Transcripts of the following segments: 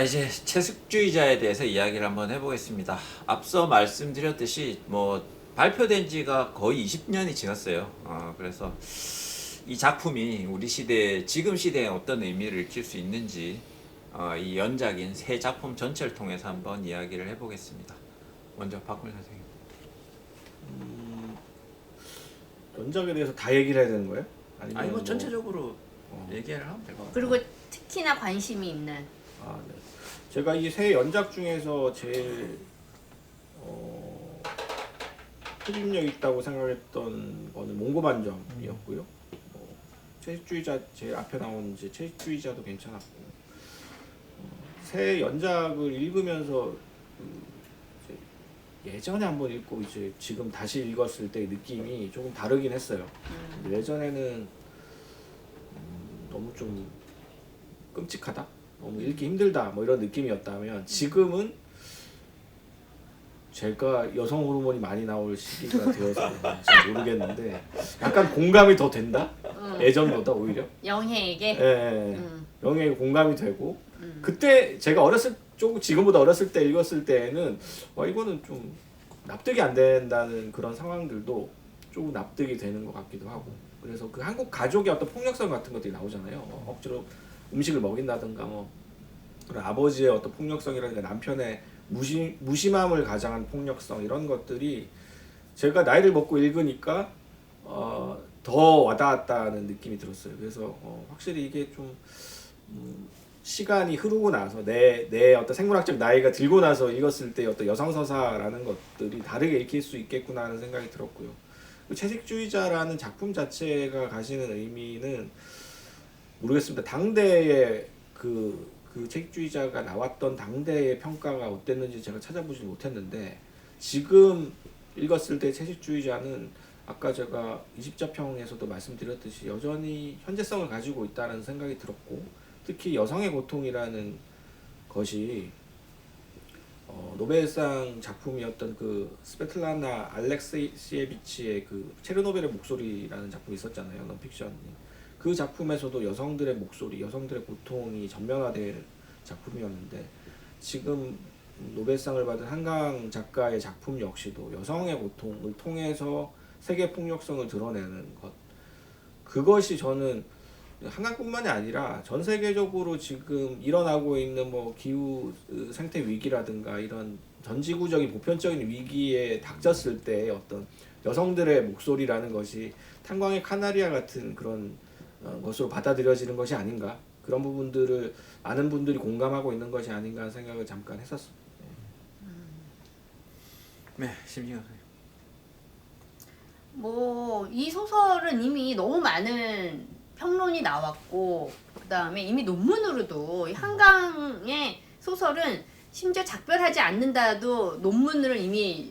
자, 이제 채식주의자에 대해서 이야기를 한번 해보겠습니다. 앞서 말씀드렸듯이 뭐 발표된 지가 거의 20년이 지났어요. 그래서 이 작품이 우리 시대, 지금 시대에 어떤 의미를 익힐 수 있는지 이 연작인 세 작품 전체를 통해서 한번 이야기를 해보겠습니다. 먼저 박훈 선생님. 연작에 대해서 다 얘기를 해야 되는 거예요? 아니면 아니 뭐 전체적으로 얘기를 하면 될 것 같아요. 그리고 특히나 관심이 있는. 네. 제가 이 세 연작 중에서 제일 흡입력 있다고 생각했던 거는 몽고반점이었고요. 채식주의자 제일 앞에 나온 이제 채식주의자도 괜찮았고, 새 연작을 읽으면서 예전에 한번 읽고 이제 지금 다시 읽었을 때 느낌이 조금 다르긴 했어요. 예전에는 너무 좀 끔찍하다, 너무 읽기 힘들다 뭐 이런 느낌이었다면 지금은 제가 여성 호르몬이 많이 나올 시기가 되어서 잘 모르겠는데 약간 공감이 더 된다? 예전보다 오히려? 영혜에게? 예, 영예에 공감이 되고 그때 제가 지금보다 어렸을 때 읽었을 때에는 이거는 좀 납득이 안 된다는 그런 상황들도 조금 납득이 되는 것 같기도 하고, 그래서 그 한국 가족의 어떤 폭력성 같은 것들이 나오잖아요. 억지로 음식을 먹인다든가 그런 아버지의 어떤 폭력성이라든가 남편의 무심함을 가장한 폭력성, 이런 것들이 제가 나이를 먹고 읽으니까 더 와닿았다는 느낌이 들었어요. 그래서 확실히 이게 좀 시간이 흐르고 나서 내 어떤 생물학적 나이가 들고 나서 읽었을 때 어떤 여성 서사라는 것들이 다르게 읽힐 수 있겠구나 하는 생각이 들었고요. 채식주의자라는 작품 자체가 가지는 의미는 모르겠습니다. 당대의 그 채식주의자가 나왔던 당대의 평가가 어땠는지 제가 찾아보지 못했는데, 지금 읽었을 때 채식주의자는 아까 제가 20자평에서도 말씀드렸듯이 여전히 현재성을 가지고 있다는 생각이 들었고, 특히 여성의 고통이라는 것이 노벨상 작품이었던 그 스베틀라나 알렉시에비치의 그 체르노벨의 목소리라는 작품이 있었잖아요. 넌픽션. 그 작품에서도 여성들의 목소리, 여성들의 고통이 전면화될 작품이었는데, 지금 노벨상을 받은 한강 작가의 작품 역시도 여성의 고통을 통해서 세계 폭력성을 드러내는 것, 그것이 저는 한강뿐만이 아니라 전 세계적으로 지금 일어나고 있는 뭐 기후 생태 위기라든가 이런 전지구적인 보편적인 위기에 닥쳤을 때 어떤 여성들의 목소리라는 것이 탄광의 카나리아 같은 그런 것으로 받아들여지는 것이 아닌가, 그런 부분들을 많은 분들이 공감하고 있는 것이 아닌가 하는 생각을 잠깐 했었습니다. 네, 심지어 선생님. 뭐 이 소설은 이미 너무 많은 평론이 나왔고, 그 다음에 이미 논문으로도 이 한강의 소설은 심지어 작별하지 않는다도 논문으로 이미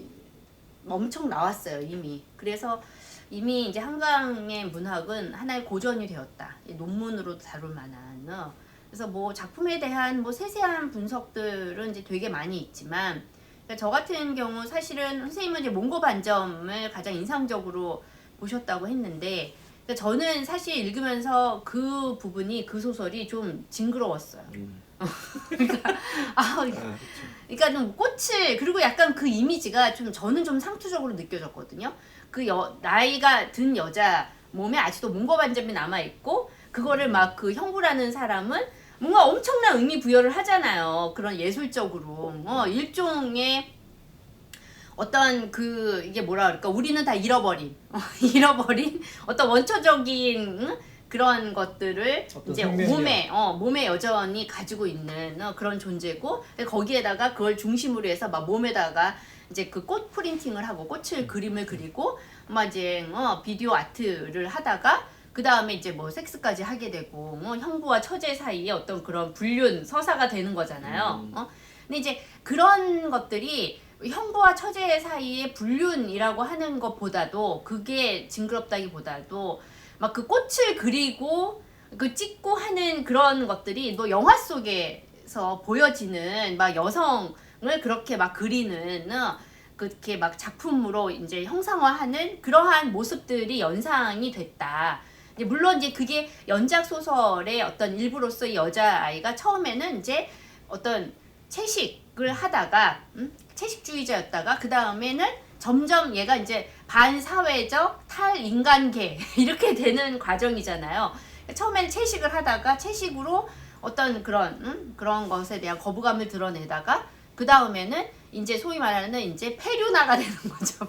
엄청 나왔어요. 이미. 그래서 이미 이제 한강의 문학은 하나의 고전이 되었다. 논문으로 다룰 만한. 그래서 뭐 작품에 대한 뭐 세세한 분석들은 이제 되게 많이 있지만, 그러니까 저 같은 경우 사실은 선생님은 이제 몽고반점을 가장 인상적으로 보셨다고 했는데, 그러니까 저는 사실 읽으면서 그 부분이, 그 소설이 좀 징그러웠어요. 그러니까 그러니까 좀 꽃을, 그리고 약간 그 이미지가 좀 저는 좀 상투적으로 느껴졌거든요. 그 나이가 든 여자 몸에 아직도 몽고반점이 남아 있고, 그거를 막 그 형부라는 사람은 뭔가 엄청난 의미 부여를 하잖아요. 그런 예술적으로 일종의 어떤 그 이게 뭐라 그럴까, 우리는 다 잃어버린 어떤 원초적인 그런 것들을 이제 몸에 여전히 가지고 있는 그런 존재고, 거기에다가 그걸 중심으로 해서 막 몸에다가 이제 그 꽃 프린팅을 하고 꽃을 그림을 그리고 막 이제 비디오 아트를 하다가 그 다음에 이제 뭐 섹스까지 하게 되고 형부와 처제 사이에 어떤 그런 불륜 서사가 되는 거잖아요. 근데 이제 그런 것들이 형부와 처제 사이의 불륜이라고 하는 것보다도, 그게 징그럽다기보다도 막 그 꽃을 그리고 그 찍고 하는 그런 것들이 또 영화 속에서 보여지는 막 여성을 그렇게 막 그리는 그렇게 막 작품으로 이제 형상화하는 그러한 모습들이 연상이 됐다. 물론 이제 그게 연작 소설의 어떤 일부로서 이 여자아이가 처음에는 이제 어떤 채식을 하다가 채식주의자였다가 그 다음에는 점점 얘가 이제 반사회적 탈인간계 이렇게 되는 과정이잖아요. 처음에는 채식을 하다가 채식으로 어떤 그런 것에 대한 거부감을 드러내다가 그 다음에는 이제 소위 말하는 이제 폐륜화가 되는 거죠.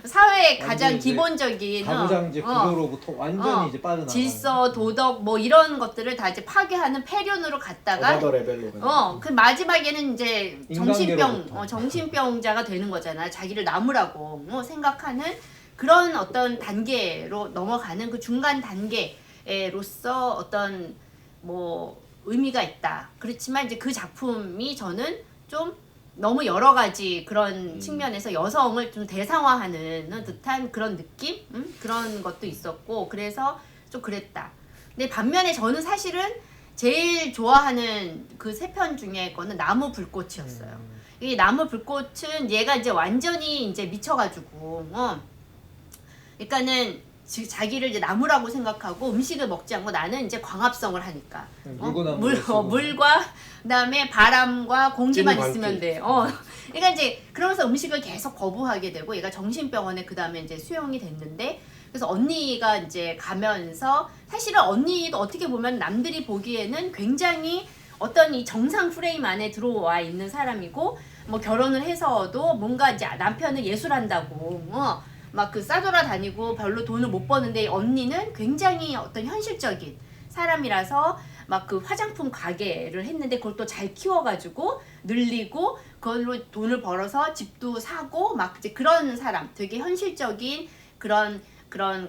사회의 가장 완전 이제 기본적인 가부장제 구조로부터 완전히 이제 빠져나가는 질서, 도덕 뭐 이런 것들을 다 이제 파괴하는 폐륜으로 갔다가 어바더 레벨로 가는 그 마지막에는 이제 인간계로부터. 정신병자가 되는 거잖아. 자기를 나무라고 생각하는 그런 어떤 단계로 넘어가는 그 중간 단계로서 어떤 뭐 의미가 있다. 그렇지만 이제 그 작품이 저는 좀 너무 여러 가지 그런 측면에서 여성을 좀 대상화하는 듯한 그런 느낌? 그런 것도 있었고 그래서 좀 그랬다. 근데 반면에 저는 사실은 제일 좋아하는 그 세 편 중에 거는 나무 불꽃이었어요. 이 나무 불꽃은 얘가 이제 완전히 이제 미쳐가지고 그러니까는 자기를 이제 나무라고 생각하고 음식을 먹지 않고 나는 이제 광합성을 하니까 물과 그다음에 바람과 공기만 찌는 있으면 광기. 돼. 그러니까 이제 그러면서 음식을 계속 거부하게 되고 얘가 정신병원에 그다음에 이제 수용이 됐는데 그래서 언니가 이제 가면서 사실은 언니도 어떻게 보면 남들이 보기에는 굉장히 어떤 이 정상 프레임 안에 들어와 있는 사람이고 뭐 결혼을 해서도 뭔가 이제 남편을 예술한다고 막 그 싸돌아 다니고 별로 돈을 못 버는데 언니는 굉장히 어떤 현실적인 사람이라서 막 그 화장품 가게를 했는데 그걸 또 잘 키워가지고 늘리고 그걸로 돈을 벌어서 집도 사고 막 이제 그런 사람 되게 현실적인 그런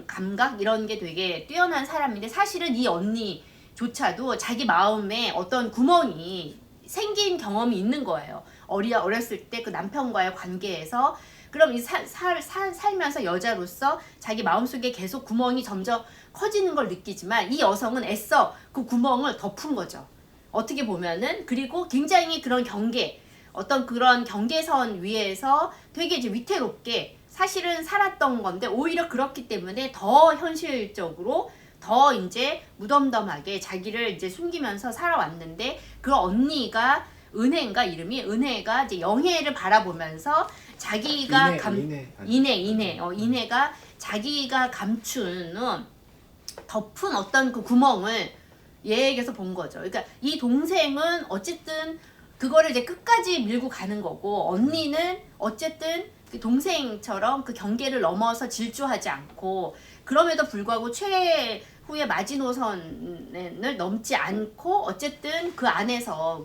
감각 이런 게 되게 뛰어난 사람인데 사실은 이 언니조차도 자기 마음에 어떤 구멍이 생긴 경험이 있는 거예요. 어렸을 때 그 남편과의 관계에서 그럼 이 살면서 여자로서 자기 마음속에 계속 구멍이 점점 커지는 걸 느끼지만 이 여성은 애써 그 구멍을 덮은 거죠. 어떻게 보면은 그리고 굉장히 그런 어떤 그런 경계선 위에서 되게 이제 위태롭게 사실은 살았던 건데 오히려 그렇기 때문에 더 현실적으로 더 이제 무덤덤하게 자기를 이제 숨기면서 살아왔는데 그 언니가 은혜인가 이름이 은혜가 이제 영혜를 바라보면서 자기가 인혜가 자기가 감춘 덮은 어떤 그 구멍을 얘에게서 본 거죠. 그러니까 이 동생은 어쨌든 그거를 이제 끝까지 밀고 가는 거고 언니는 어쨌든 그 동생처럼 그 경계를 넘어서 질주하지 않고 그럼에도 불구하고 최후의 마지노선을 넘지 않고 어쨌든 그 안에서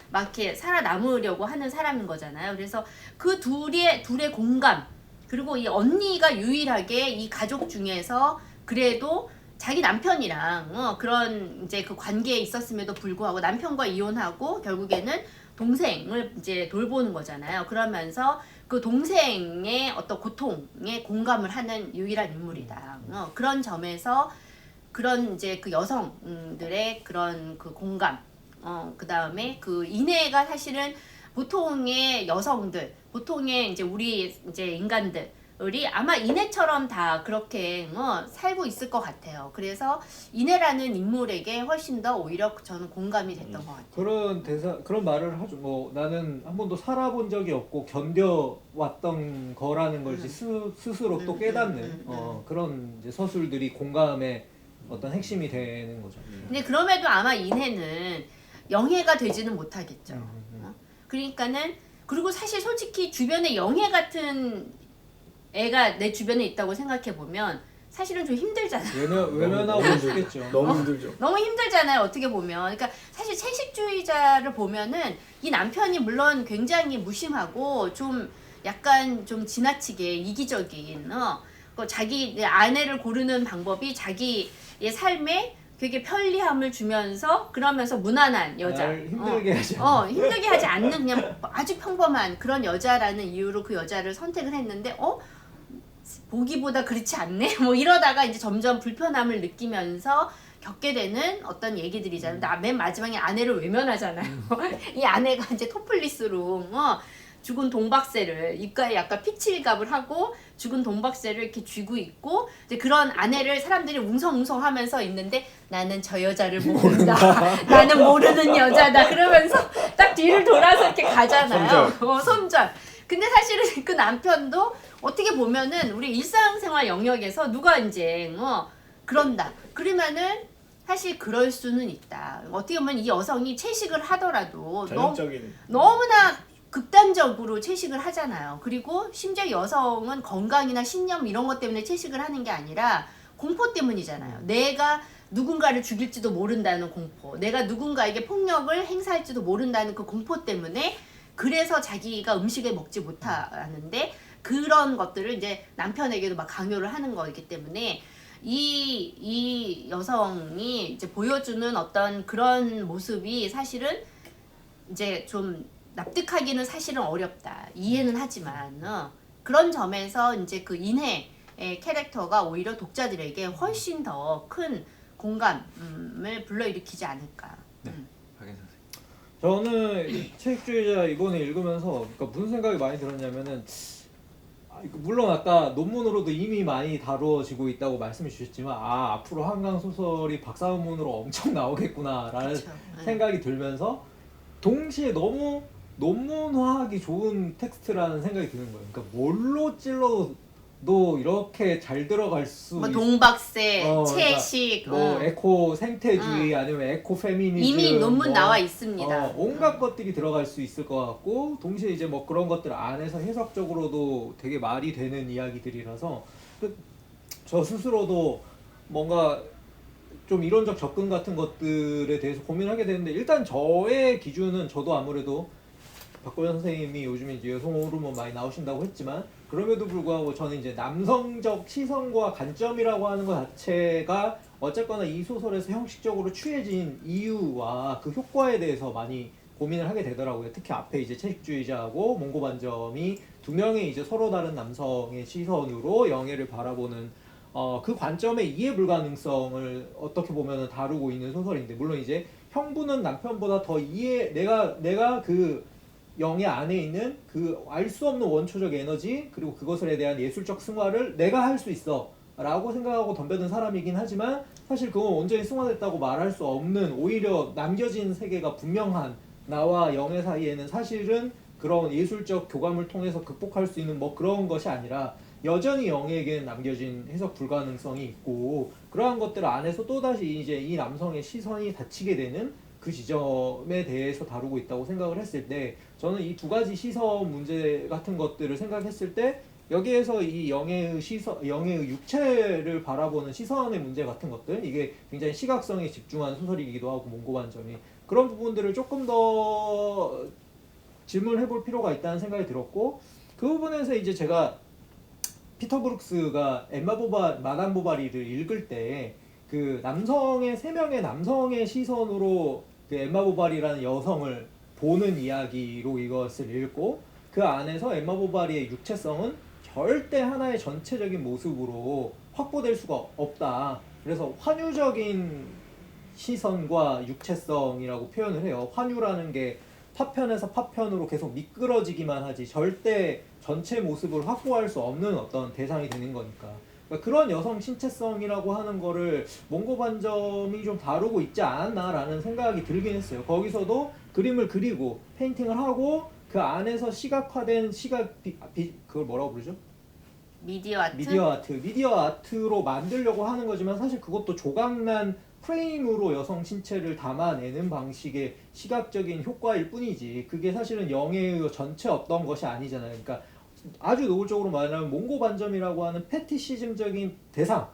막 이렇게 살아남으려고 하는 사람인 거잖아요. 그래서 그 둘의 공감 그리고 이 언니가 유일하게 이 가족 중에서 그래도 자기 남편이랑 그런 이제 그 관계에 있었음에도 불구하고 남편과 이혼하고 결국에는 동생을 이제 돌보는 거잖아요. 그러면서 그 동생의 어떤 고통에 공감을 하는 유일한 인물이다. 그런 점에서 그런 이제 그 여성들의 그런 그 공감 그 다음에 그 인애가 사실은 보통의 여성들, 보통의 이제 우리 이제 인간들이 아마 인애처럼 다 그렇게 살고 있을 것 같아요. 그래서 인애라는 인물에게 훨씬 더 오히려 저는 공감이 됐던 것 같아요. 그런 말을 하죠. 뭐 나는 한 번도 살아본 적이 없고 견뎌왔던 거라는 걸 스스로 또 깨닫는 그런 이제 서술들이 공감의 어떤 핵심이 되는 거죠. 근데 그럼에도 아마 인애는 영예가 되지는 못하겠죠. 그러니까는 그리고 사실 솔직히 주변에 영예 같은 애가 내 주변에 있다고 생각해 보면 사실은 좀 힘들잖아요. 외면하고 싶겠죠. 너무 힘들죠. 너무 힘들잖아요. 어떻게 보면. 그러니까 사실 채식주의자를 보면은 이 남편이 물론 굉장히 무심하고 좀 약간 좀 지나치게 이기적인 자기 아내를 고르는 방법이 자기의 삶에 되게 편리함을 주면서 그러면서 무난한 여자 힘들게 하지 힘들게 하지 않는 그냥 아주 평범한 그런 여자라는 이유로 그 여자를 선택을 했는데 보기보다 그렇지 않네 뭐 이러다가 이제 점점 불편함을 느끼면서 겪게 되는 어떤 얘기들이잖아요. 맨 마지막에 아내를 외면하잖아요. 이 아내가 이제 토플리스로 죽은 동박새를 입가에 약간 피칠갑을 하고 죽은 동박새를 이렇게 쥐고 있고 이제 그런 아내를 사람들이 웅성웅성하면서 있는데 나는 저 여자를 모른다. 나는 모르는 여자다. 그러면서 딱 뒤를 돌아서 이렇게 가잖아요. 손절. 근데 사실은 그 남편도 어떻게 보면은 우리 일상생활 영역에서 누가 이제 그런다. 그러면은 사실 그럴 수는 있다. 어떻게 보면 이 여성이 채식을 하더라도 전형적인 너무나 극단적으로 채식을 하잖아요. 그리고 심지어 여성은 건강이나 신념 이런 것 때문에 채식을 하는 게 아니라 공포 때문이잖아요. 내가 누군가를 죽일지도 모른다는 공포, 내가 누군가에게 폭력을 행사할지도 모른다는 그 공포 때문에 그래서 자기가 음식을 먹지 못하는데 그런 것들을 이제 남편에게도 막 강요를 하는 거기 때문에 이 여성이 이제 보여주는 어떤 그런 모습이 사실은 이제 좀 납득하기는 사실은 어렵다. 이해는 하지만 그런 점에서 이제 그 인혜의 캐릭터가 오히려 독자들에게 훨씬 더 큰 공감을 불러일으키지 않을까. 네. 박인 선생님. 저는 이 체육주의자 이번에 읽으면서 그러니까 무슨 생각이 많이 들었냐면은 물론 아까 논문으로도 이미 많이 다루어지고 있다고 말씀해 주셨지만 앞으로 한강 소설이 박사논문으로 엄청 나오겠구나라는 그쵸. 생각이 들면서 동시에 너무 논문화하기 좋은 텍스트라는 생각이 드는 거예요. 그러니까 뭘로 찔러도 이렇게 잘 들어갈 수 뭐 동박새, 그러니까 채식, 뭐 에코 생태주의 아니면 에코 페미니즘 이미 논문 뭐, 나와 있습니다. 온갖 것들이 들어갈 수 있을 것 같고 동시에 이제 뭐 그런 것들 안에서 해석적으로도 되게 말이 되는 이야기들이라서 저 스스로도 뭔가 좀 이론적 접근 같은 것들에 대해서 고민하게 되는데 일단 저의 기준은 저도 아무래도 박고현 선생님이 요즘에 이제 여성 호르몬 많이 나오신다고 했지만 그럼에도 불구하고 저는 이제 남성적 시선과 관점이라고 하는 것 자체가 어쨌거나 이 소설에서 형식적으로 취해진 이유와 그 효과에 대해서 많이 고민을 하게 되더라고요. 특히 앞에 이제 채식주의자하고 몽고반점이 두 명의 이제 서로 다른 남성의 시선으로 영예를 바라보는 그 관점의 이해 불가능성을 어떻게 보면 다루고 있는 소설인데 물론 이제 형부는 남편보다 더 내가 그 영예 안에 있는 그 알 수 없는 원초적 에너지 그리고 그것에 대한 예술적 승화를 내가 할 수 있어 라고 생각하고 덤벼든 사람이긴 하지만 사실 그건 온전히 승화됐다고 말할 수 없는 오히려 남겨진 세계가 분명한 나와 영예 사이에는 사실은 그런 예술적 교감을 통해서 극복할 수 있는 뭐 그런 것이 아니라 여전히 영예에게는 남겨진 해석 불가능성이 있고 그러한 것들 안에서 또다시 이제 이 남성의 시선이 닫히게 되는 그 지점에 대해서 다루고 있다고 생각을 했을 때 저는 이 두 가지 시선 문제 같은 것들을 생각했을 때 여기에서 이 영예의 육체를 바라보는 시선의 문제 같은 것들 이게 굉장히 시각성에 집중한 소설이기도 하고 몽고반점이 그런 부분들을 조금 더 질문을 해볼 필요가 있다는 생각이 들었고 그 부분에서 이제 제가 피터 브룩스가 마담 보바리를 읽을 때 그 남성의 세 명의 남성의 시선으로 그 엠마 보바리라는 여성을 보는 이야기로 이것을 읽고 그 안에서 엠마 보바리의 육체성은 절대 하나의 전체적인 모습으로 확보될 수가 없다. 그래서 환유적인 시선과 육체성이라고 표현을 해요. 환유라는 게 파편에서 파편으로 계속 미끄러지기만 하지 절대 전체 모습을 확보할 수 없는 어떤 대상이 되는 거니까. 그러니까 그런 여성 신체성이라고 하는 거를 몽고반점이 좀 다루고 있지 않았나라는 생각이 들긴 했어요. 거기서도 그림을 그리고 페인팅을 하고 그 안에서 시각화된 그걸 뭐라고 부르죠? 미디어 아트? 미디어 아트로 만들려고 하는 거지만 사실 그것도 조각난 프레임으로 여성 신체를 담아내는 방식의 시각적인 효과일 뿐이지 그게 사실은 영예의 전체 어떤 것이 아니잖아요. 그러니까 아주 노골적으로 말하면 몽고반점이라고 하는 패티시즘적인 대상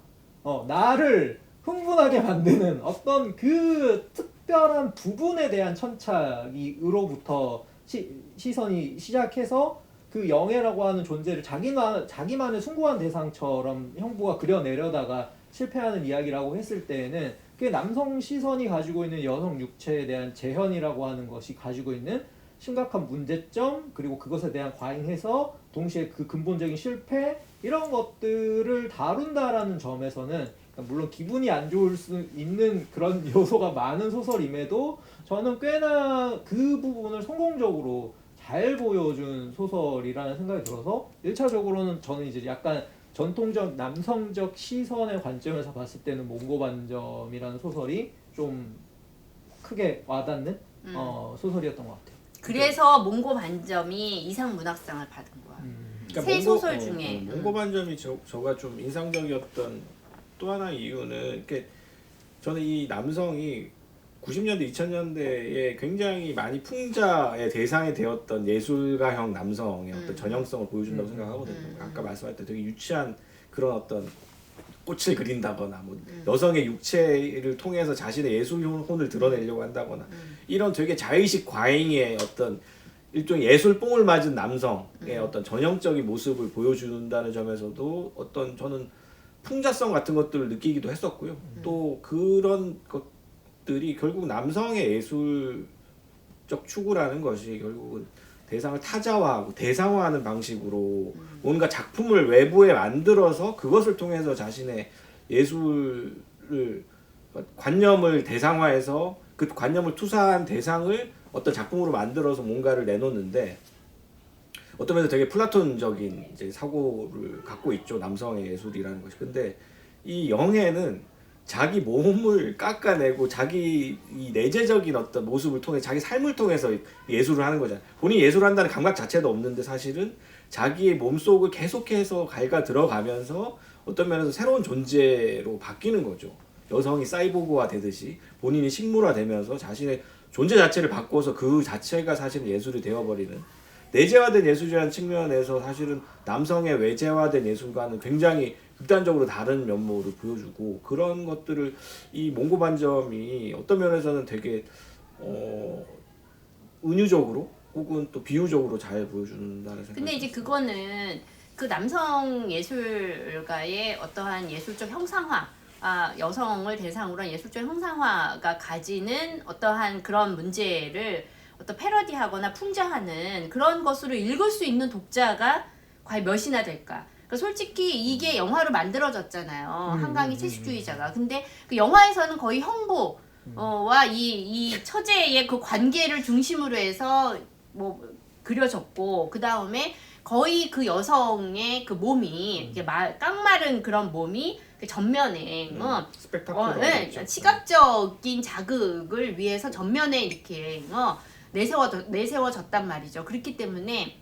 나를 흥분하게 만드는 어떤 그 특별한 부분에 대한 천착으로부터 시선이 시작해서 그 영예라고 하는 존재를 자기만의 숭고한 대상처럼 형부가 그려내려다가 실패하는 이야기라고 했을 때에는 그 남성 시선이 가지고 있는 여성 육체에 대한 재현이라고 하는 것이 가지고 있는 심각한 문제점 그리고 그것에 대한 과잉 해석 동시에 그 근본적인 실패 이런 것들을 다룬다라는 점에서는 그러니까 물론 기분이 안 좋을 수 있는 그런 요소가 많은 소설임에도 저는 꽤나 그 부분을 성공적으로 잘 보여준 소설이라는 생각이 들어서 1차적으로는 저는 이제 약간 전통적 남성적 시선의 관점에서 봤을 때는 몽고반점이라는 소설이 좀 크게 와닿는 소설이었던 것 같아요. 그래서 몽고 반점이 이상문학상을 받은 거야. 새 소설 중에. 몽고 반점이 저가 좀 인상적이었던 또 하나의 이유는 이렇게 저는 이 남성이 90년대, 2000년대에 굉장히 많이 풍자의 대상이 되었던 예술가형 남성의 어떤 전형성을 보여준다고 생각하거든요. 아까 말씀하셨던 되게 유치한 그런 어떤 꽃을 그린다거나 뭐 여성의 육체를 통해서 자신의 예술혼을 드러내려고 한다거나 이런 되게 자의식 과잉의 어떤 일종의 예술 뽕을 맞은 남성의 어떤 전형적인 모습을 보여준다는 점에서도 어떤 저는 풍자성 같은 것들을 느끼기도 했었고요. 또 그런 것들이 결국 남성의 예술적 추구라는 것이 결국은 대상을 타자화하고 대상화하는 방식으로 뭔가 작품을 외부에 만들어서 그것을 통해서 자신의 예술을 관념을 대상화해서 그 관념을 투사한 대상을 어떤 작품으로 만들어서 뭔가를 내놓는데 어떤 면에서 되게 플라톤적인 이제 사고를 갖고 있죠. 남성의 예술이라는 것이. 근데 이 영애는 자기 몸을 깎아내고 자기 이 내재적인 어떤 모습을 통해 자기 삶을 통해서 예술을 하는 거잖아요. 본인이 예술을 한다는 감각 자체도 없는데 사실은 자기의 몸속을 계속해서 갉아 들어가면서 어떤 면에서 새로운 존재로 바뀌는 거죠. 여성이 사이보그화 되듯이 본인이 식물화 되면서 자신의 존재 자체를 바꿔서 그 자체가 사실은 예술이 되어버리는 내재화된 예술이라는 측면에서 사실은 남성의 외재화된 예술과는 굉장히 극단적으로 다른 면모를 보여주고 그런 것들을 이 몽고 반점이 어떤 면에서는 되게 은유적으로 혹은 또 비유적으로 잘 보여준다는 생각이 근데 이제 그거는 그 남성 예술가의 어떠한 예술적 형상화, 여성을 대상으로 한 예술적 형상화가 가지는 어떠한 그런 문제를 어떤 패러디하거나 풍자하는 그런 것으로 읽을 수 있는 독자가 과연 몇이나 될까? 그러니까 솔직히 이게 영화로 만들어졌잖아요. 한강의 채식주의자가. 근데 그 영화에서는 거의 형부와 이 처제의 그 관계를 중심으로 해서 뭐 그려졌고 그 다음에 거의 그 여성의 그 몸이 이게 깡마른 그런 몸이 전면에 스펙타클러하죠. 시각적인 자극을 위해서 전면에 이렇게 내세워졌단 말이죠. 그렇기 때문에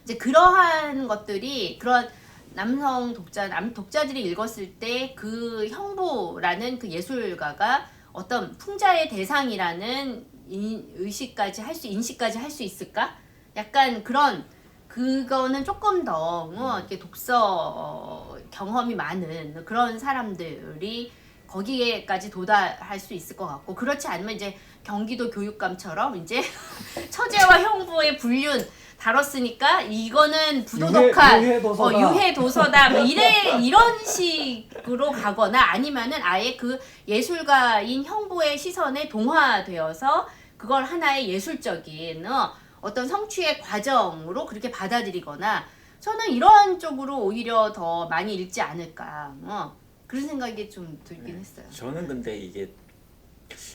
이제 그러한 것들이 그런 남성 독자들이 읽었을 때 그 형부라는 그 예술가가 어떤 풍자의 대상이라는 인식까지 할 수 있을까? 약간 그거는 조금 더 이렇게 독서 경험이 많은 그런 사람들이 거기에까지 도달할 수 있을 것 같고 그렇지 않으면 이제 경기도 교육감처럼 이제 처제와 형부의 불륜 다뤘으니까 이거는 부도덕한 유해 도서다 뭐 이런 식으로 가거나 아니면은 아예 그 예술가인 형부의 시선에 동화되어서 그걸 하나의 예술적인 어떤 성취의 과정으로 그렇게 받아들이거나 저는 이런 쪽으로 오히려 더 많이 읽지 않을까 그런 생각이 좀 들긴 했어요. 저는 근데 이게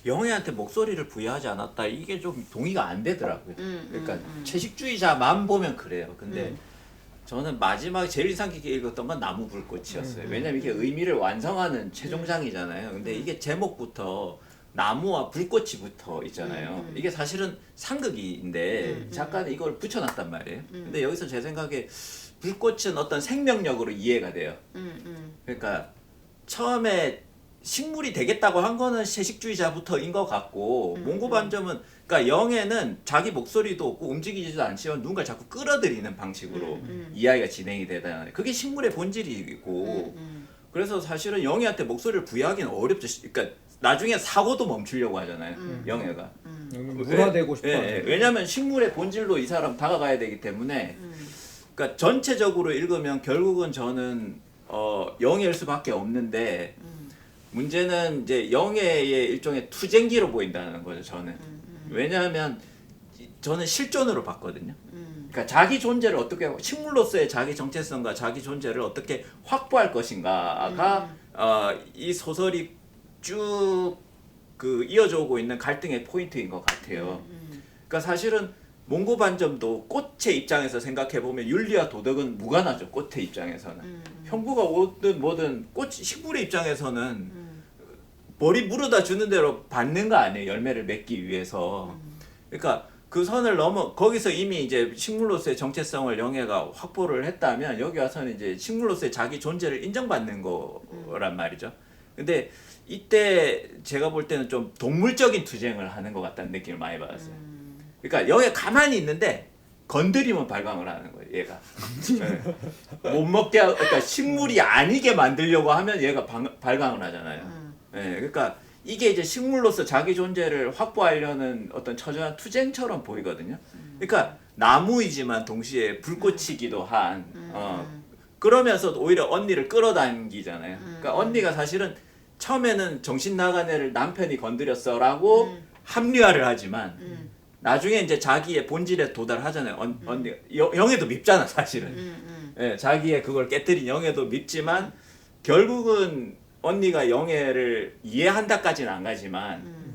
영애한테 목소리를 부여하지 않았다 이게 좀 동의가 안 되더라고요. 그러니까 채식주의자만 보면 그래요. 근데 저는 마지막에 제일 인상 깊게 읽었던 건 나무 불꽃이었어요. 왜냐면 이게 의미를 완성하는 최종장이잖아요. 근데 이게 제목부터 나무와 불꽃이 붙어 있잖아요. 이게 사실은 상극인데 작가는 이걸 붙여놨단 말이에요. 근데 여기서 제 생각에 불꽃은 어떤 생명력으로 이해가 돼요. 그러니까 처음에 식물이 되겠다고 한 거는 채식주의자부터인 것 같고 몽고 반점은 그러니까 영애는 자기 목소리도 없고 움직이지도 않지만 누군가 자꾸 끌어들이는 방식으로 이야기가 진행이 되잖아요. 그게 식물의 본질이고 그래서 사실은 영애한테 목소리를 부여하기는 어렵죠. 그러니까 나중에 사고도 멈추려고 하잖아요. 영애가. 문화되고 싶어. 왜냐하면 식물의 본질로 이 사람 다가가야 되기 때문에 그러니까 전체적으로 읽으면 결국은 저는 영애일 수밖에 없는데 문제는 이제 영애의 일종의 투쟁기로 보인다는 거죠. 저는. 왜냐하면 저는 실존으로 봤거든요. 그러니까 자기 존재를 어떻게 식물로서의 자기 정체성과 자기 존재를 어떻게 확보할 것인가가 이 소설이 쭉 그 이어져 오고 있는 갈등의 포인트인 것 같아요. 그러니까 사실은 몽고 반점도 꽃의 입장에서 생각해 보면 윤리와 도덕은 무관하죠. 꽃의 입장에서는 형부가 오든 뭐든 꽃 식물의 입장에서는 머리 물어다 주는 대로 받는 거 아니에요. 열매를 맺기 위해서. 그러니까 그 선을 넘어 거기서 이미 이제 식물로서의 정체성을 영애가 확보를 했다면 여기 와서는 이제 식물로서의 자기 존재를 인정받는 거란 말이죠. 근데 이때 제가 볼 때는 좀 동물적인 투쟁을 하는 것 같다는 느낌을 많이 받았어요. 그러니까 영애 가만히 있는데 건드리면 발광을 하는 거예요. 얘가 네. 못 먹게 그러니까 식물이 아니게 만들려고 하면 얘가 발광을 하잖아요. 네, 그러니까 이게 이제 식물로서 자기 존재를 확보하려는 어떤 처절한 투쟁처럼 보이거든요. 그러니까 나무이지만 동시에 불꽃이기도 한 그러면서 오히려 언니를 끌어당기잖아요. 그러니까 언니가 사실은 처음에는 정신 나간 애를 남편이 건드렸어라고 합리화를 하지만 나중에 이제 자기의 본질에 도달하잖아요. 언니 영애도 밉잖아 사실은. 예, 자기의 그걸 깨뜨린 영애도 밉지만 결국은 언니가 영애를 이해한다까지는 안 가지만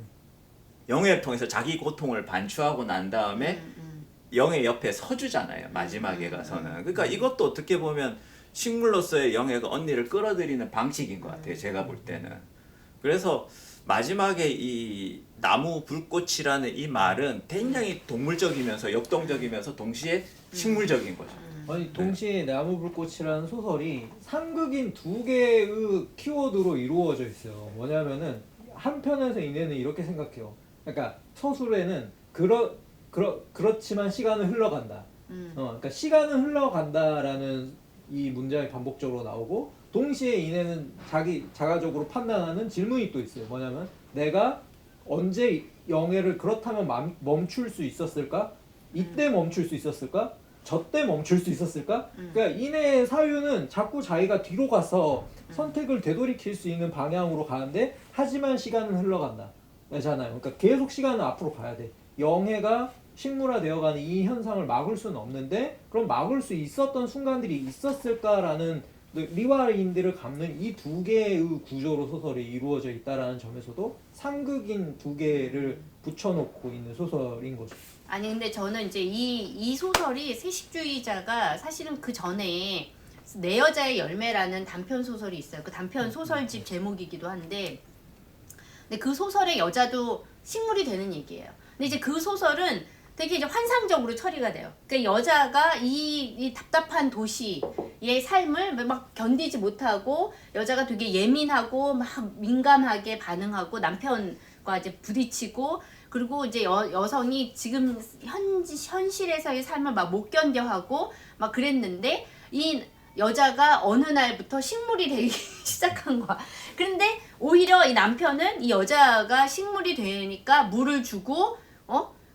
영애를 통해서 자기 고통을 반추하고 난 다음에 영애 옆에 서주잖아요. 마지막에 가서는. 그러니까 이것도 어떻게 보면 식물로서의 영애가 언니를 끌어들이는 방식인 것 같아요. 제가 볼 때는. 그래서 마지막에 이 나무 불꽃이라는 이 말은 굉장히 동물적이면서 역동적이면서 동시에 식물적인 거죠. 아니 동시에 나무불꽃이라는 소설이 상극인 두 개의 키워드로 이루어져 있어요. 뭐냐면은 한편에서 이내는 이렇게 생각해요. 그러니까 서술에는 그렇지만 시간은 흘러간다. 그러니까 시간은 흘러간다라는 이 문장이 반복적으로 나오고 동시에 이내는 자가적으로 판단하는 질문이 또 있어요. 뭐냐면 내가 언제 영애를 그렇다면 멈출 수 있었을까? 이때 멈출 수 있었을까? 저때 멈출 수 있었을까? 그러니까 이내의 사유는 자꾸 자기가 뒤로 가서 선택을 되돌이킬 수 있는 방향으로 가는데 하지만 시간은 흘러간다. 잖아요. 그러니까 계속 시간은 앞으로 가야 돼. 영애가 식물화되어가는 이 현상을 막을 수는 없는데 그럼 막을 수 있었던 순간들이 있었을까라는 리와인들을 감는 이 두 개의 구조로 소설이 이루어져 있다라는 점에서도 상극인 두 개를 붙여놓고 있는 소설인 거죠. 아니 근데 저는 이제 이 소설이 세식주의자가 사실은 그 전에 내 여자의 열매라는 단편 소설이 있어요. 그 단편 소설집 제목이기도 한데 근데 그 소설의 여자도 식물이 되는 얘기예요. 근데 이제 그 소설은 되게 이제 환상적으로 처리가 돼요. 그러니까 여자가 이 답답한 도시의 삶을 막 견디지 못하고 여자가 되게 예민하고 막 민감하게 반응하고 남편과 이제 부딪히고 그리고 이제 여성이 지금 현실에서의 삶을 막 못 견뎌하고 막 그랬는데 이 여자가 어느 날부터 식물이 되기 시작한 거야. 그런데 오히려 이 남편은 이 여자가 식물이 되니까 물을 주고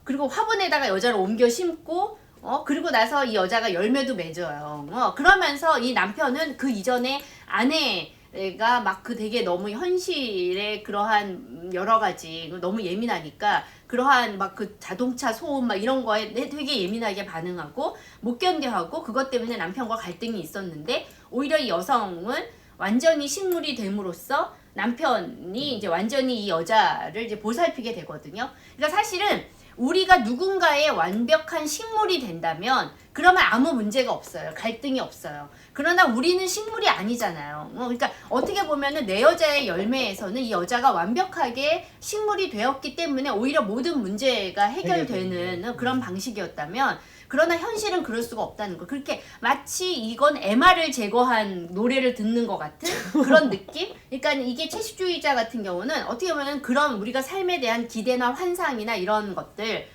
그리고 화분에다가 여자를 옮겨 심고 그리고 나서 이 여자가 열매도 맺어요. 그러면서 이 남편은 그 이전에 아내가 막 그 되게 너무 현실의 그러한 여러 가지 너무 예민하니까 그러한 막 그 자동차 소음 막 이런 거에 되게 예민하게 반응하고 못 견뎌하고 그것 때문에 남편과 갈등이 있었는데 오히려 이 여성은 완전히 식물이 됨으로써 남편이 이제 완전히 이 여자를 이제 보살피게 되거든요. 그러니까 사실은 우리가 누군가의 완벽한 식물이 된다면 그러면 아무 문제가 없어요. 갈등이 없어요. 그러나 우리는 식물이 아니잖아요. 그러니까 어떻게 보면은 내 여자의 열매에서는 이 여자가 완벽하게 식물이 되었기 때문에 오히려 모든 문제가 해결되는 그런 방식이었다면 그러나 현실은 그럴 수가 없다는 거. 그렇게 마치 이건 MR을 제거한 노래를 듣는 것 같은 그런 느낌? 그러니까 이게 채식주의자 같은 경우는 어떻게 보면 그런 우리가 삶에 대한 기대나 환상이나 이런 것들,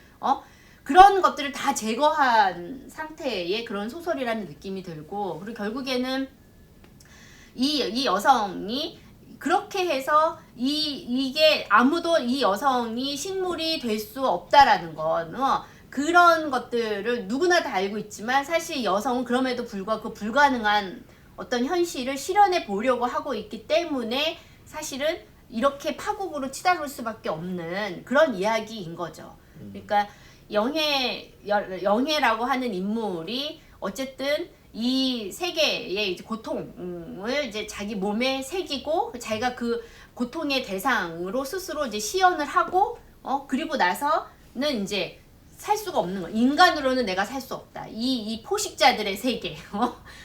그런 것들을 다 제거한 상태의 그런 소설이라는 느낌이 들고, 그리고 결국에는 이 여성이 그렇게 해서 이게 아무도 이 여성이 식물이 될 수 없다라는 건 그런 것들을 누구나 다 알고 있지만 사실 여성은 그럼에도 불구하고 그 불가능한 어떤 현실을 실현해 보려고 하고 있기 때문에 사실은 이렇게 파국으로 치달을 수밖에 없는 그런 이야기인 거죠. 그러니까 영애라고 하는 인물이 어쨌든 이 세계의 이제 고통을 이제 자기 몸에 새기고 자기가 그 고통의 대상으로 스스로 이제 시연을 하고 그리고 나서는 이제 살 수가 없는 거야. 인간으로는 내가 살 수 없다. 이 포식자들의 세계,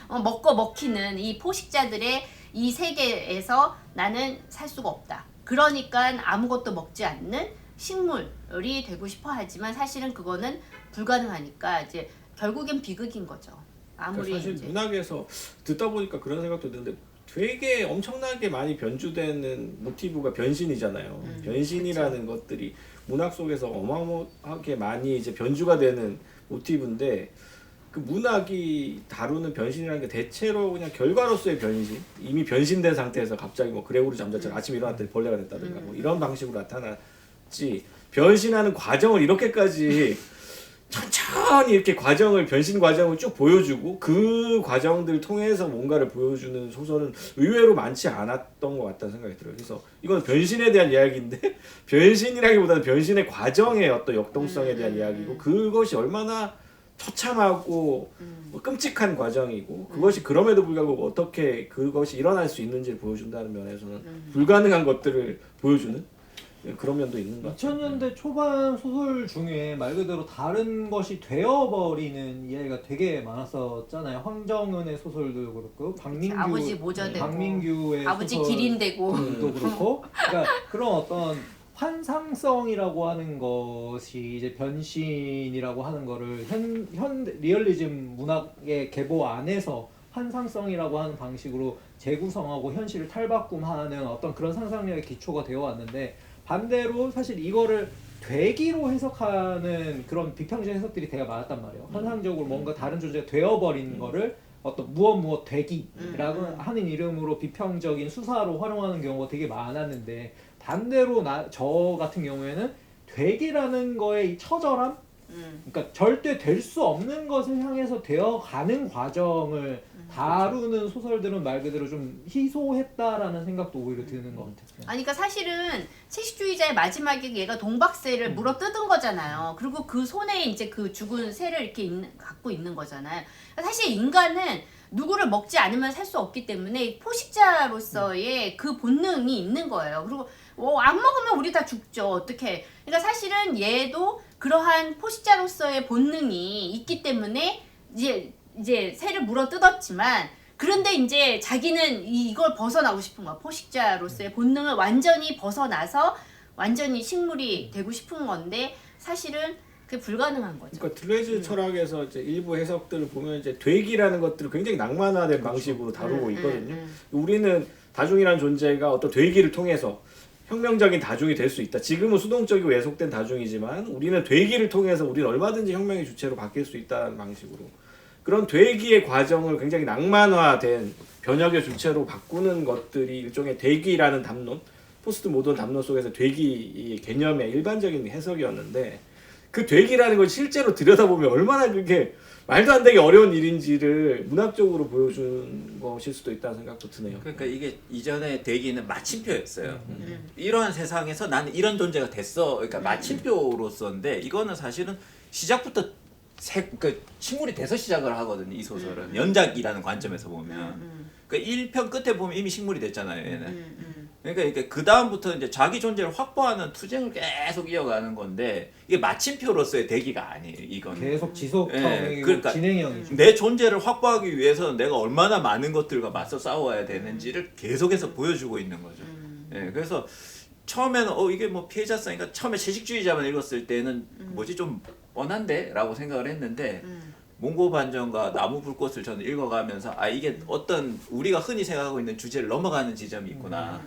먹고 먹히는 이 포식자들의 이 세계에서 나는 살 수가 없다. 그러니까 아무것도 먹지 않는 식물이 되고 싶어 하지만 사실은 그거는 불가능하니까 이제 결국엔 비극인 거죠. 아무리 그러니까 사실 이제 문학에서 듣다 보니까 그런 생각도 드는데 되게 엄청나게 많이 변주되는 모티브가 변신이잖아요. 변신이라는 것들이 문학 속에서 어마어마하게 많이 이제 변주가 되는 모티브인데 그 문학이 다루는 변신이라는 게 대체로 그냥 결과로서의 변신, 이미 변신된 상태에서 갑자기 뭐 그레고리 잠자처럼 아침에 일어났더니 벌레가 됐다든가 뭐 이런 방식으로 나타났지 변신하는 과정을 이렇게까지 천천히 이렇게 변신 과정을 쭉 보여주고 그 과정들 통해서 뭔가를 보여주는 소설은 의외로 많지 않았던 것 같다는 생각이 들어요. 그래서 이건 변신에 대한 이야기인데 변신이라기보다는 변신의 과정의 어떤 역동성에 대한 이야기고 그것이 얼마나 처참하고 뭐 끔찍한 과정이고 그것이 그럼에도 불구하고 어떻게 그것이 일어날 수 있는지를 보여준다는 면에서는 불가능한 것들을 보여주는 그런 면도 있는 것 같아요. 2000년대 초반 소설 중에 말 그대로 다른 것이 되어버리는 이야기가 되게 많았었잖아요. 황정은의 소설도 그렇고 아버지 모자 되고 박민규의 아버지 기린 되고 도 그렇고 그러니까 그런 어떤 환상성이라고 하는 것이 이제 변신이라고 하는 거를 현 리얼리즘 문학의 계보 안에서 환상성이라고 하는 방식으로 재구성하고 현실을 탈바꿈하는 어떤 그런 상상력의 기초가 되어 왔는데 반대로 사실 이거를 되기로 해석하는 그런 비평적 해석들이 되게 많았단 말이에요. 환상적으로 뭔가 다른 존재가 되어버린 거를 어떤 무엇 되기라고 하는 이름으로 비평적인 수사로 활용하는 경우가 되게 많았는데 반대로 저 같은 경우에는 되기라는 거의 이 처절함? 그러니까 절대 될 수 없는 것을 향해서 되어가는 과정을 다루는 소설들은 말 그대로 좀 희소했다라는 생각도 오히려 드는 것 같아요. 아니 그러니까 사실은 채식주의자의 마지막에 얘가 동박새를 물어 뜯은 거잖아요. 그리고 그 손에 이제 그 죽은 새를 이렇게 갖고 있는 거잖아요. 사실 인간은 누구를 먹지 않으면 살 수 없기 때문에 포식자로서의 그 본능이 있는 거예요. 그리고 안 먹으면 우리 다 죽죠. 어떻게? 그러니까 사실은 얘도 그러한 포식자로서의 본능이 있기 때문에 이제 새를 물어 뜯었지만 그런데 이제 자기는 이걸 벗어나고 싶은 거야. 포식자로서의 본능을 완전히 벗어나서 완전히 식물이 되고 싶은 건데 사실은 그게 불가능한 거죠. 그러니까 들레즈 철학에서 이제 일부 해석들을 보면 이제 되기라는 것들을 굉장히 낭만화된 방식으로 다루고 있거든요. 우리는 다중이라는 존재가 어떤 되기를 통해서 혁명적인 다중이 될 수 있다. 지금은 수동적이고 왜속된 다중이지만 우리는 되기를 통해서 우리는 얼마든지 혁명의 주체로 바뀔 수 있다는 방식으로 그런 되기의 과정을 굉장히 낭만화된 변혁의 주체로 바꾸는 것들이 일종의 되기라는 담론, 포스트 모던 담론 속에서 되기 개념의 일반적인 해석이었는데 그 되기라는 걸 실제로 들여다보면 얼마나 그게 말도 안 되게 어려운 일인지를 문학적으로 보여준 것일 수도 있다는 생각도 드네요. 그러니까 이게 이전에 되기는 마침표였어요. 이러한 세상에서 나는 이런 존재가 됐어. 그러니까 마침표로서인데 이거는 사실은 시작부터 그 식물이 돼서 시작을 하거든요. 이 소설은 연작이라는 관점에서 보면 그러니까 1편 끝에 보면 이미 식물이 됐잖아요. 얘는. 그러니까 그 다음부터 이제 자기 존재를 확보하는 투쟁을 계속 이어가는 건데 이게 마침표로서의 대기가 아니에요. 이건 계속 지속형이고 그러니까 진행형이죠. 내 존재를 확보하기 위해서는 내가 얼마나 많은 것들과 맞서 싸워야 되는지를 계속해서 보여주고 있는 거죠. 그래서 처음에는 이게 뭐 피해자성이니까 처음에 채식주의자만 읽었을 때는 뭐지 좀 뻔한데라고 생각을 했는데 몽고 반전과 나무 불꽃을 저는 읽어가면서 이게 어떤 우리가 흔히 생각하고 있는 주제를 넘어가는 지점이 있구나.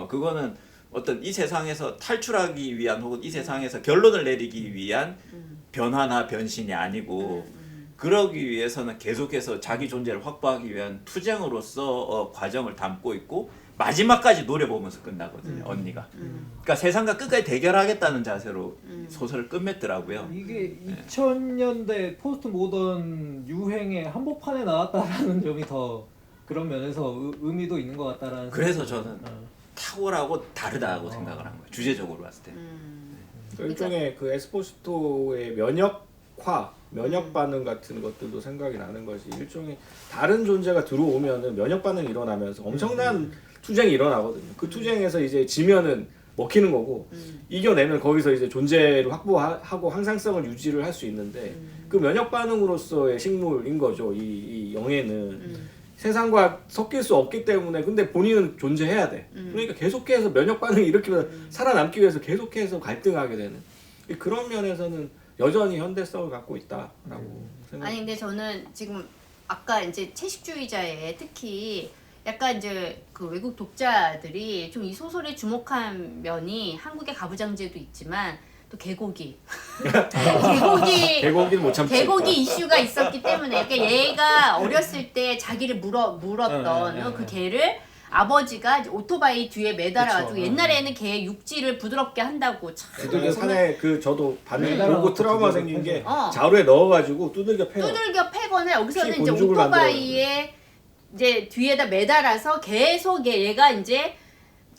그거는 어떤 이 세상에서 탈출하기 위한 혹은 이 세상에서 결론을 내리기 위한 변화나 변신이 아니고 그러기 위해서는 계속해서 자기 존재를 확보하기 위한 투쟁으로서 과정을 담고 있고 마지막까지 노려보면서 끝나거든요. 언니가. 그러니까 세상과 끝까지 대결하겠다는 자세로 소설을 끝맺더라고요. 이게 2000년대 포스트 모던 유행의 한복판에 나왔다라는 점이 더 그런 면에서 의미도 있는 것 같다라는. 그래서 저는 탁월하고 다르다고 생각을 한 거예요. 주제적으로 봤을 때. 일종의 그 에스포시토의 면역 반응 같은 것들도 생각이 나는 것이 일종의 다른 존재가 들어오면은 면역 반응이 일어나면서 엄청난 투쟁이 일어나거든요. 그 투쟁에서 이제 지면은 먹히는 거고 이겨내면 거기서 이제 존재를 확보하고 항상성을 유지를 할 수 있는데 그 면역 반응으로서의 식물인 거죠. 이 영해는 세상과 섞일 수 없기 때문에 근데 본인은 존재해야 돼. 그러니까 계속해서 면역 반응이 일으키면 살아남기 위해서 계속해서 갈등하게 되는 그런 면에서는 여전히 현대성을 갖고 있다라고 생각. 아니 근데 저는 지금 아까 이제 채식주의자의 특히 약간 이제 그 외국 독자들이 좀 이 소설에 주목한 면이 한국의 가부장제도 있지만 또 개고기 개고기는 못 참지. 개고기 이슈가 있었기 때문에 그러니까 얘가 어렸을 때 자기를 물었던 그 개를 아버지가 이제 오토바이 뒤에 매달아가지고 그쵸. 옛날에는 개 육질을 부드럽게 한다고 참 그 산에 그 저도 반응 매달아갖고 보고 트라우마 두들겨 생긴 게 패서. 자루에 넣어가지고 두들겨 패요. 두들겨 패거나 여기서는 피 이제 본죽을 오토바이에 이제 뒤에다 매달아서 계속 얘가 이제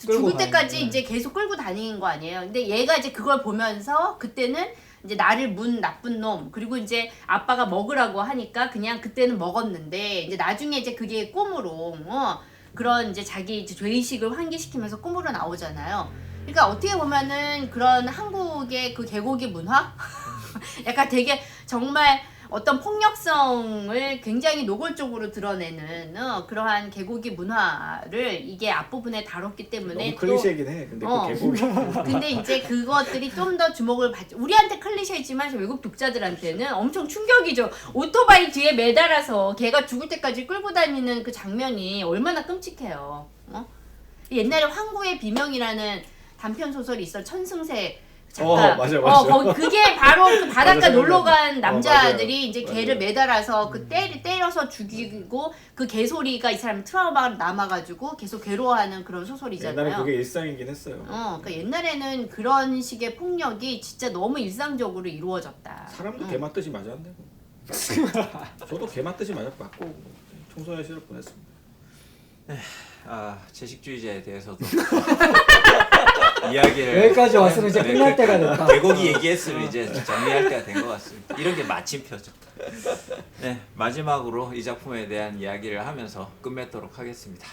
끌고 죽을 때까지 다니는. 이제 계속 끌고 다니는 거 아니에요. 근데 얘가 이제 그걸 보면서 그때는 이제 나를 문 나쁜 놈 그리고 이제 아빠가 먹으라고 하니까 그냥 그때는 먹었는데 이제 나중에 이제 그게 꿈으로 그런 이제 자기 이제 죄의식을 환기시키면서 꿈으로 나오잖아요. 그러니까 어떻게 보면은 그런 한국의 그 개고기 문화 약간 되게 정말 어떤 폭력성을 굉장히 노골적으로 드러내는 그러한 개고기 문화를 이게 앞부분에 다뤘기 때문에 너무 클리셰이긴 해. 근데 어. 그 개고기 근데 이제 그것들이 좀 더 주목을 받죠. 우리한테 클리셰이지만 외국 독자들한테는 엄청 충격이죠. 오토바이 뒤에 매달아서 걔가 죽을 때까지 끌고 다니는 그 장면이 얼마나 끔찍해요. 옛날에 황구의 비명이라는 단편 소설이 있어. 천승세 작가. 맞아. 그게 바로 그 바닷가 맞아, 놀러 간 생각나. 남자들이 맞아요. 이제 맞아요. 개를 매달아서 그 때려서 죽이고 그 개 소리가 이 사람 트라우마가 남아가지고 계속 괴로워하는 그런 소설이잖아요. 옛날에 그게 일상이긴 했어요. 그러니까 옛날에는 그런 식의 폭력이 진짜 너무 일상적으로 이루어졌다. 사람도 개 맞듯이 맞았는데 뭐. 저도 개 맞듯이 맞고 청소년 시절 보냈습니다. 채식주의자에 대해서도 이야기를 여기까지 왔으면 이제 끝날 때가 됐다. 개고기 얘기했으면 이제 정리할 때가 된 것 같습니다. 이런 게 마침표죠. 네, 마지막으로 이 작품에 대한 이야기를 하면서 끝맺도록 하겠습니다.